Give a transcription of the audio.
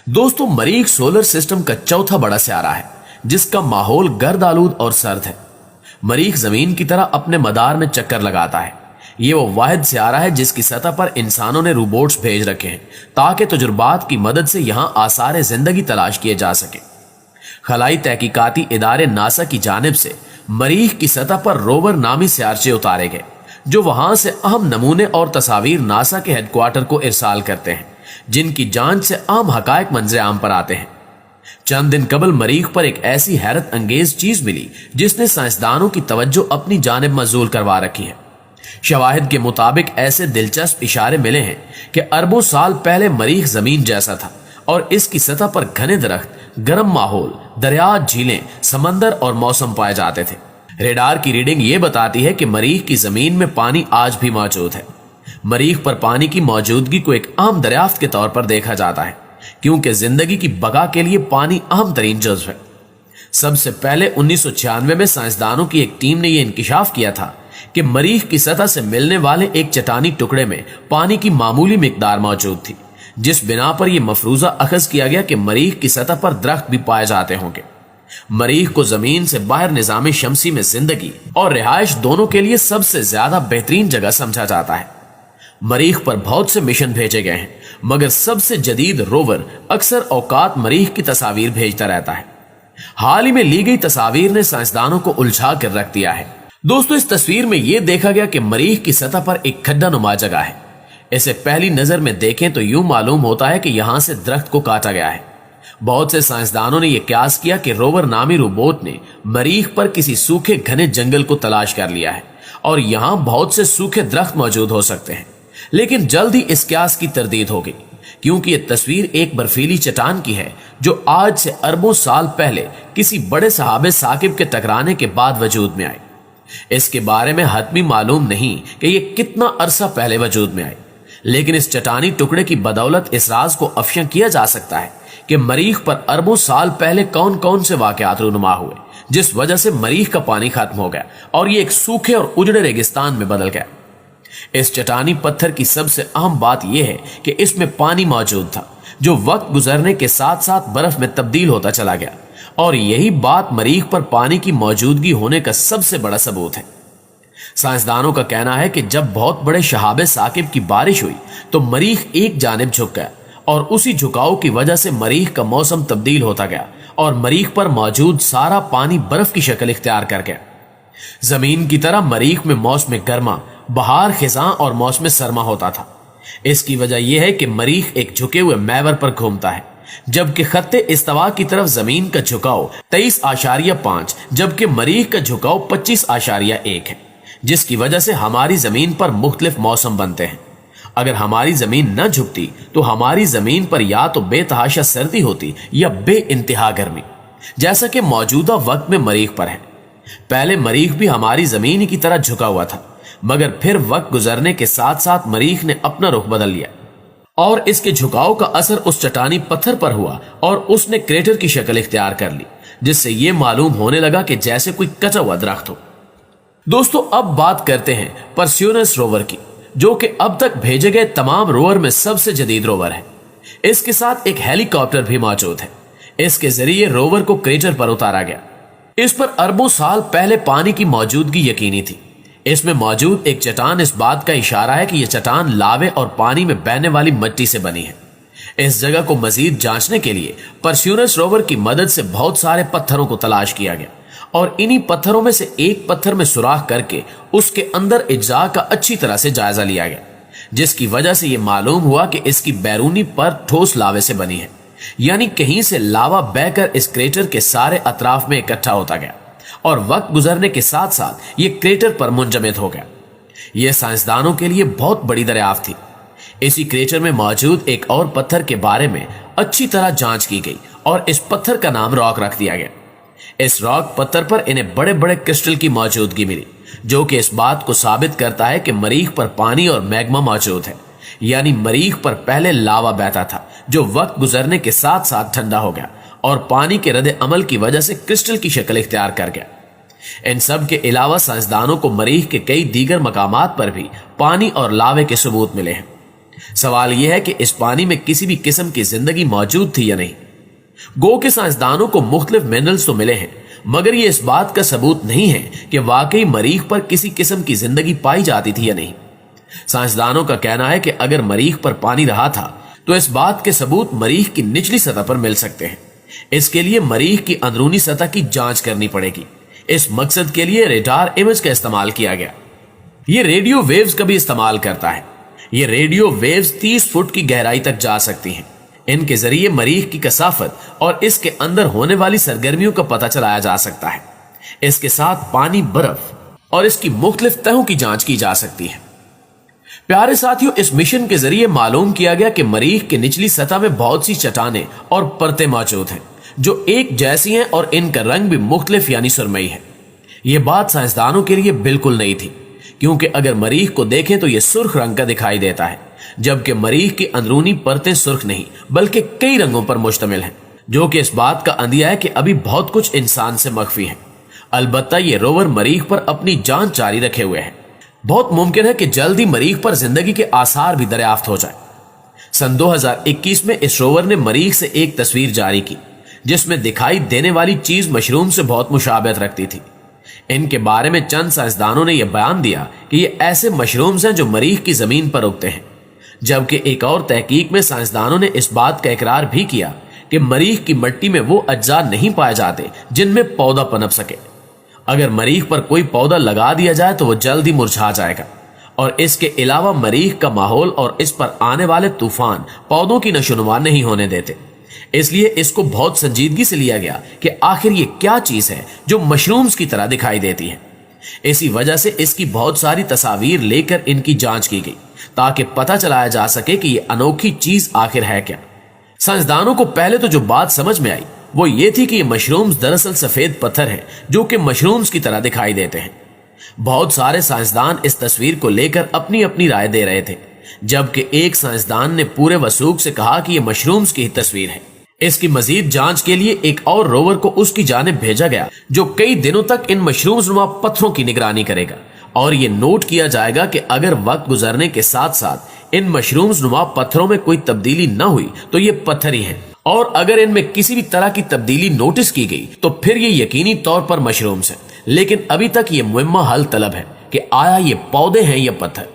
दोस्तों, मरीख solar system का चौथा बड़ा सितारा है जिसका माहौल गर्द आलूद और सर्द है। मरीख जमीन की तरह अपने मदार में चक्कर लगाता है। ये वो वाहिद सितारा है जिसकी सतह पर इंसानों ने रोबोट्स भेज रखे हैं ताकि तजुर्बात की मदद से यहां आसार जिंदगी तलाश किए जा सके। खलाई तहकीकाती इदारे नासा की जानिब से मरीख की सतह पर रोवर नामी सियारचे उतारे गए जो वहां से अहम नमूने और तस्वीर नासा के हेडक्वार्टर को इरसाल करते हैं, जिनकी जांच से अहम हकायक मंजर आम पर आते हैं। चंद दिन कबल मरीख पर एक ऐसी हैरत अंगेज चीज मिली जिसने साइंसदानों की तवज्जो अपनी जानिब मजबूल करवा रखी है। शवाहिद के मुताबिक ऐसे दिलचस्प इशारे मिले हैं कि अरबों साल पहले मरीख जमीन जैसा था और इसकी सतह पर घने दरख्त, गर्म माहौल, दरिया, झीलें, समंदर और मौसम पाए जाते थे। रेडार की रीडिंग ये बताती है कि मरीख की जमीन में पानी आज भी मौजूद है। मरीख पर पानी की मौजूदगी को एक अहम दरियाफ्त के तौर पर देखा जाता है क्योंकि जिंदगी की बका के लिए पानी अहम तरीन जुज़्व है। सबसे पहले 1996 में साइंसदानों की एक टीम ने यह इंकिशाफ किया था कि मरीख की सतह से मिलने वाले एक चट्टानी टुकड़े में पानी की मामूली मिकदार मौजूद थी, जिस बिना पर यह मफरूजा अखज किया गया कि मरीख की सतह पर दरख्त भी पाए जाते होंगे। मरीख को जमीन से बाहर निजाम शमसी में जिंदगी और रिहाइश दोनों के लिए सबसे ज्यादा बेहतरीन जगह समझा जाता है। मरीख पर बहुत से मिशन भेजे गए हैं मगर सबसे जदीद रोवर अक्सर औकात मरीख की तस्वीर भेजता रहता है। हाल ही में ली गई तस्वीर ने साइंसदानों को उलझा कर रख दिया है। दोस्तों, इस तस्वीर में यह देखा गया कि मरीख की सतह पर एक खड्डा नुमा जगह है। इसे पहली नजर में देखें तो यूं मालूम होता है कि यहां से दरख्त को काटा गया है। बहुत से साइंसदानों ने यह क्यास किया कि रोवर नामी रोबोट ने मरीख पर किसी सूखे घने जंगल को तलाश कर लिया है और यहां बहुत से सूखे दरख्त मौजूद हो सकते हैं, लेकिन जल्द ही इस क्यास की तरदीद हो गई क्योंकि यह तस्वीर एक बर्फीली चट्टान की है जो आज से अरबों साल पहले किसी बड़े सहाबे साकिब के टकराने के बाद वजूद में आई। इसके बारे में हतमी मालूम नहीं कि यह कितना अरसा पहले वजूद में आई, लेकिन इस चट्टानी टुकड़े की बदौलत इस राज को अफशा किया जा सकता है कि मरीख पर अरबों साल पहले कौन कौन से वाकयात रूनुमा हुए जिस वजह से मरीख का पानी खत्म हो गया और यह एक सूखे और उजड़े रेगिस्तान में बदल गया। इस चट्टानी पत्थर की सबसे अहम बात यह है कि इसमें पानी मौजूद था जो वक्त गुजरने के साथ साथ बर्फ में तब्दील होता चला गया और यही बात मरीख पर पानी की मौजूदगी होने का सबसे बड़ा सबूत है। साइंसदानों का कहना है कि जब बहुत बड़े शहाबे साकिब की बारिश हुई तो मरीख एक जानिब झुक गया और उसी झुकाव की वजह से मरीख का मौसम तब्दील होता गया और मरीख पर मौजूद सारा पानी बर्फ की शक्ल इख्तियार कर गया। जमीन की तरह मरीख में मौसम गर्मा, बहार, खिजां और मौसम सरमा होता था। इसकी वजह यह है कि मरीख एक झुके हुए महवर पर घूमता है जबकि खत्ते इस्तवा की तरफ जमीन का झुकाव 23.5 जबकि मरीख का झुकाव 25.1 है, जिसकी वजह से हमारी जमीन पर मुख्तलिफ मौसम बनते हैं। अगर हमारी जमीन न झुकती तो हमारी जमीन पर या तो बेतहाशा सर्दी होती या बे इंतहा गर्मी, जैसा कि मौजूदा वक्त में मरीख पर है। पहले मरीख भी हमारी जमीन की तरह झुका हुआ था मगर फिर वक्त गुजरने के साथ साथ मरीख ने अपना रुख बदल लिया और इसके झुकाव का असर उस चट्टानी पत्थर पर हुआ और उसने क्रेटर की शक्ल इख्तियार कर ली, जिससे यह मालूम होने लगा कि जैसे कोई कटा हुआ दरख्त हो। दोस्तों, अब बात करते हैं परस्यूनस रोवर की, जो कि अब तक भेजे गए तमाम रोवर में सबसे जदीद रोवर है। इसके साथ एक हेलीकॉप्टर भी मौजूद है। इसके जरिए रोवर को क्रेटर पर उतारा गया। इस पर अरबों साल पहले पानी की मौजूदगी यकीनी थी। इसमें मौजूद एक चट्टान इस बात का इशारा है कि यह चट्टान लावे और पानी में बहने वाली मिट्टी से बनी है। इस जगह को मजीद जांचने के लिए परस्यूनस रोवर की मदद से बहुत सारे पत्थरों को तलाश किया गया और इन्हीं पत्थरों में से एक पत्थर में सुराख करके उसके अंदर इज्जा का अच्छी तरह से जायजा लिया गया, जिसकी वजह से यह मालूम हुआ कि इसकी बैरूनी पर ठोस लावे से बनी है, यानी कहीं से लावा बहकर इस क्रेटर के सारे अतराफ में इकट्ठा होता गया और वक्त गुजरने के साथ साथ यह क्रेटर पर मुंजमद हो गया। यह साइंसदानों के लिए बहुत बड़ी दरियाफ्त थी। इसी क्रेटर में मौजूद एक और पत्थर के बारे में अच्छी तरह जांच की गई और इस पत्थर का नाम रॉक रख दिया गया। इस रॉक पत्थर पर इन्हें बड़े बड़े क्रिस्टल की मौजूदगी मिली, जो कि इस बात को साबित करता है कि मरीख पर पानी और मैग्मा मौजूद है, यानी मरीख पर पहले लावा बहता था जो वक्त गुजरने के साथ साथ ठंडा हो गया और पानी के रद्द अमल की वजह से क्रिस्टल की शक्ल इख्तियार कर गया। इन सब के अलावा साइंसदानों को मरीख के कई दीगर मकामात पर भी पानी और लावे के सबूत मिले हैं। सवाल यह है कि इस पानी में किसी भी किस्म की जिंदगी मौजूद थी या नहीं। गो के साइंसदानों को मुख्तलिफ मिनरल्स तो मिले हैं, मगर यह इस बात का सबूत नहीं है कि वाकई मरीख पर किसी किस्म की जिंदगी पाई जाती थी या नहीं। साइंसदानों का कहना है कि अगर मरीख पर पानी रहा था तो इस बात के सबूत मरीख की निचली सतह पर मिल सकते हैं। इसके लिए मरीख की अंदरूनी सतह की जांच करनी पड़ेगी। इस मकसद के लिए रेडार इमेज का इस्तेमाल किया गया। यह रेडियो वेव्स का भी इस्तेमाल करता है। ये रेडियो वेव्स 30 फुट की गहराई तक जा सकती हैं। इनके जरिए मरीख की कसाफत और इसके अंदर होने वाली सरगर्मियों का पता चलाया जा सकता है। इसके साथ पानी, बर्फ और इसकी मुख्तलिफ तहों की जांच की जा सकती है। प्यारे साथियों, इस मिशन के जरिए मालूम किया गया कि मरीख की निचली सतह में बहुत सी चट्टानें और परतें मौजूद हैं जो एक जैसी हैं और इनका रंग भी मुख्तलिफ यानी सुरमई है। यह बात साइंसदानों के लिए बिल्कुल नई थी, क्योंकि अगर मरीख को देखें तो यह सुर्ख रंग का दिखाई देता है, जबकि मरीख की अंदरूनी परतें सुर्ख नहीं बल्कि कई रंगों पर मुश्तमिल हैं, जो कि इस बात का अंदिया है कि अभी बहुत कुछ इंसान से मख्फी है। अलबत्ता ये रोवर मरीख पर अपनी जांच जारी रखे हुए है। बहुत मुमकिन है कि जल्द ही मरीख पर जिंदगी के आसार भी दरियाफ्त हो जाए। सन 2021 में इस रोवर ने मरीख से एक तस्वीर जारी की जिसमें दिखाई देने वाली चीज मशरूम से बहुत मुशाबहत रखती थी। इनके बारे में चंद साइंसदानों ने यह बयान दिया कि ये ऐसे मशरूम्स हैं जो मरीख की जमीन पर उगते हैं, जबकि एक और तहकीक में साइंसदानों ने इस बात का इकरार भी किया कि मरीख की मिट्टी में वो अज्जा नहीं पाए जाते जिनमें पौधा पनप सके। अगर मरीख पर कोई पौधा लगा दिया जाए तो वो जल्द ही मुरझा जाएगा। और इसके अलावा मरीख का माहौल और इस पर आने वाले तूफान पौधों की नशोनुमा नहीं होने देते। इसलिए इसको बहुत संजीदगी से लिया गया कि आखिर ये क्या चीज है जो मशरूम्स की तरह दिखाई देती है। इसी वजह से इसकी बहुत सारी तस्वीर लेकर इनकी जांच की गई ताकि पता चलाया जा सके कि ये अनोखी चीज आखिर है क्या। साइंसदानों को पहले तो जो बात समझ में आई वो ये थी कि ये मशरूम्स दरअसल सफेद पत्थर हैं जो कि मशरूम्स की तरह दिखाई देते हैं। बहुत सारे साइंसदान इस तस्वीर को लेकर अपनी अपनी राय दे रहे थे, जबकि एक साइंसदान ने पूरे वसूख से कहा कि यह मशरूम्स की ही तस्वीर है। इसकी मजीद जांच के लिए एक और रोवर को उसकी जानिब भेजा गया जो कई दिनों तक इन मशरूम्स नुमा पत्थरों की निगरानी करेगा और ये नोट किया जाएगा कि अगर वक्त गुजरने के साथ साथ इन मशरूम्स नुमा पत्थरों में कोई तब्दीली न हुई तो ये पत्थर ही हैं, और अगर इनमें किसी भी तरह की तब्दीली नोटिस की गई तो फिर ये यकीनी तौर पर मशरूम्स हैं। लेकिन अभी तक ये मुहिम्मा हल तलब है कि आया ये पौधे हैं या पत्थर।